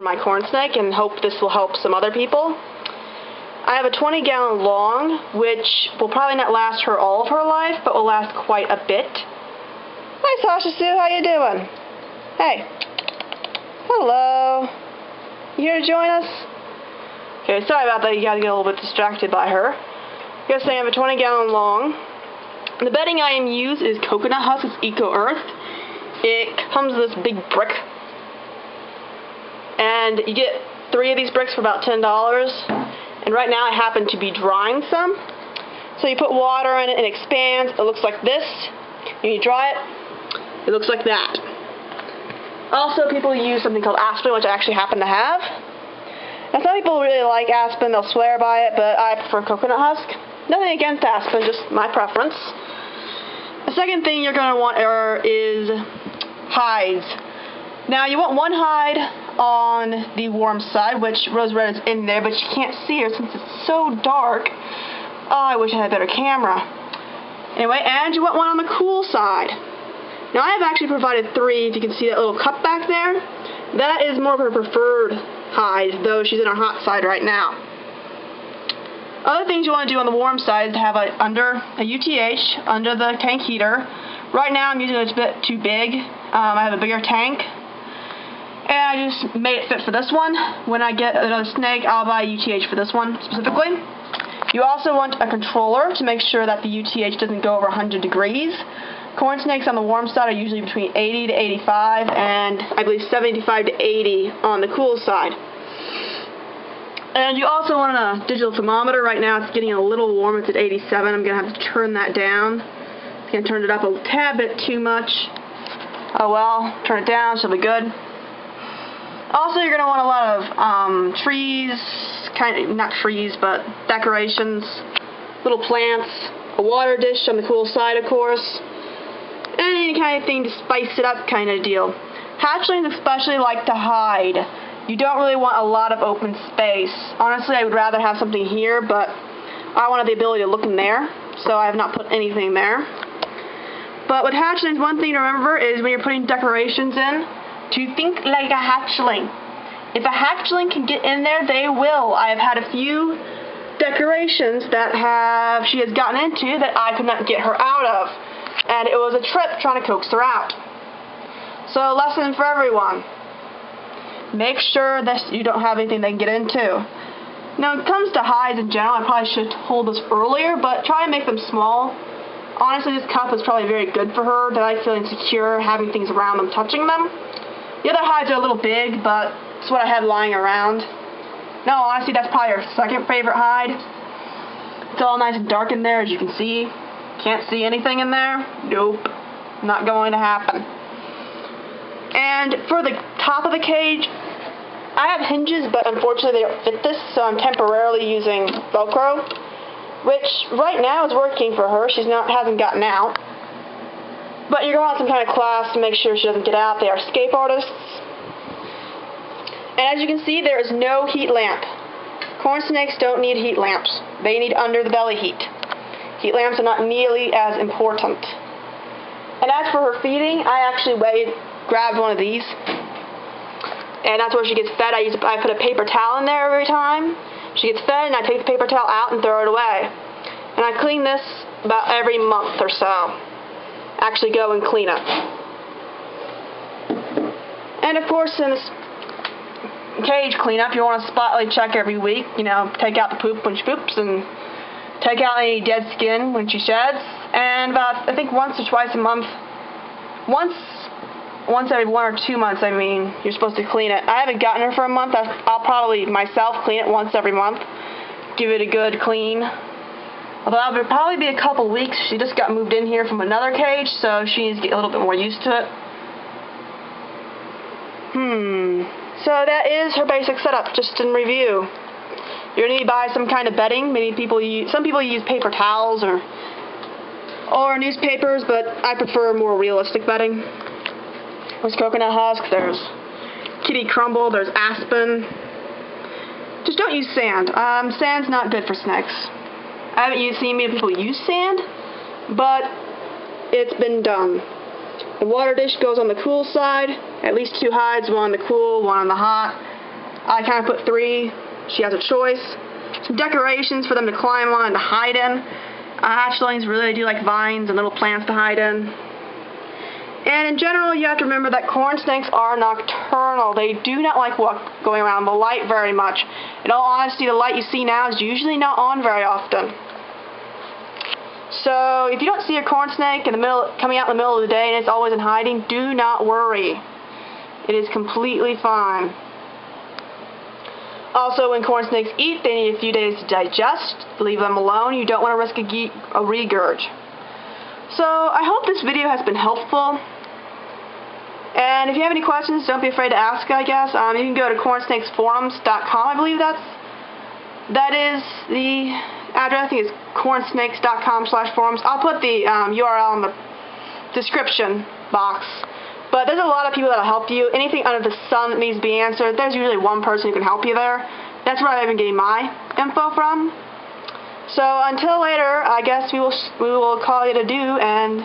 my corn snake and hope this will help some other people. I have a 20-gallon long, which will probably not last her all of her life, but will last quite a bit. Hi, Sasha Sue, how you doing? Hey. Hello. You here to join us? Okay, sorry about that. You gotta get a little bit distracted by her. Yes, I have a 20-gallon long. The bedding I use is coconut husk. It's Eco Earth. It comes with this big brick, and you get 3 of these bricks for about $10. And right now I happen to be drying some. So you put water in it and it expands. It looks like this. And you dry it, it looks like that. Also, people use something called Aspen, which I actually happen to have. Now, some people really like Aspen. They'll swear by it, but I prefer coconut husk. Nothing against Aspen, just my preference. The second thing you're going to want is hides. Now, you want one hide on the warm side, which Rose Red is in there, but you can't see her since it's so dark. Oh, I wish I had a better camera. Anyway, and you want one on the cool side. Now, I have actually provided 3, if you can see that little cup back there. That is more of her preferred hide, though she's in her hot side right now. Other things you want to do on the warm side is to have under a UTH, under the tank heater. Right now, I'm using it a bit too big. I have a bigger tank. And I just made it fit for this one. When I get another snake, I'll buy a UTH for this one specifically. You also want a controller to make sure that the UTH doesn't go over 100 degrees. Corn snakes on the warm side are usually between 80 to 85, and I believe 75 to 80 on the cool side. And you also want a digital thermometer. Right now it's getting a little warm. It's at 87. I'm going to have to turn that down. I'm going to turn it up a tad bit too much. Oh well, turn it down, she'll be good. Also, you're going to want a lot of trees, not trees, but decorations, little plants, a water dish on the cool side, of course, and any kind of thing to spice it up kind of deal. Hatchlings especially like to hide. You don't really want a lot of open space. Honestly, I would rather have something here, but I wanted the ability to look in there, so I have not put anything there. But with hatchlings, one thing to remember is when you're putting decorations in, to think like a hatchling. If a hatchling can get in there, they will. I have had a few decorations that she has gotten into that I could not get her out of. And it was a trip trying to coax her out. So, lesson for everyone. Make sure that you don't have anything they can get into. Now, when it comes to hides in general, I probably should have told this earlier, but try to make them small. Honestly, this cup is probably very good for her, that I feel insecure having things around them touching them. The other hides are a little big, but it's what I had lying around. No, honestly, that's probably her second favorite hide. It's all nice and dark in there, as you can see. Can't see anything in there? Nope. Not going to happen. And for the top of the cage, I have hinges, but unfortunately they don't fit this, so I'm temporarily using Velcro, which right now is working for her. She hasn't gotten out. But you're going to want some kind of class to make sure she doesn't get out. They are escape artists. And as you can see, there is no heat lamp. Corn snakes don't need heat lamps. They need under the belly heat. Heat lamps are not nearly as important. And as for her feeding, I actually grabbed one of these. And that's where she gets fed. I put a paper towel in there every time. She gets fed, and I take the paper towel out and throw it away. And I clean this about every month or so. Actually go and clean up. And of course, in this cage cleanup, you want to spotlight check every week. You know, take out the poop when she poops and take out any dead skin when she sheds. And about, I think, once or twice a month, once every 1 or 2 months, I mean, you're supposed to clean it. I haven't gotten her for a month. I'll probably myself clean it once every month. Give it a good clean. Although it would probably be a couple weeks. She just got moved in here from another cage, so she needs to get a little bit more used to it. So that is her basic setup, just in review. You're going to need to buy some kind of bedding. Some people use paper towels or newspapers, but I prefer more realistic bedding. There's coconut husk, there's kitty crumble, there's aspen. Just don't use sand. Sand's not good for snakes. I haven't seen many people use sand, but it's been done. The water dish goes on the cool side, at least 2 hides, one on the cool, one on the hot. I kind of put 3. She has a choice. Some decorations for them to climb on and to hide in. Hatchlings really do like vines and little plants to hide in. And in general, you have to remember that corn snakes are nocturnal. They do not like going around the light very much. In all honesty, the light you see now is usually not on very often. So if you don't see a corn snake coming out in the middle of the day and it's always in hiding, do not worry. It is completely fine. Also, when corn snakes eat, they need a few days to digest. Leave them alone. You don't want to risk a regurg. So I hope this video has been helpful. And if you have any questions, don't be afraid to ask, I guess. You can go to cornsnakesforums.com, I believe that is the address. I think it's cornsnakes.com/forums. I'll put the URL in the description box. But there's a lot of people that will help you. Anything under the sun that needs to be answered, there's usually one person who can help you there. That's where I've been getting my info from. So until later, I guess we will call it adieu and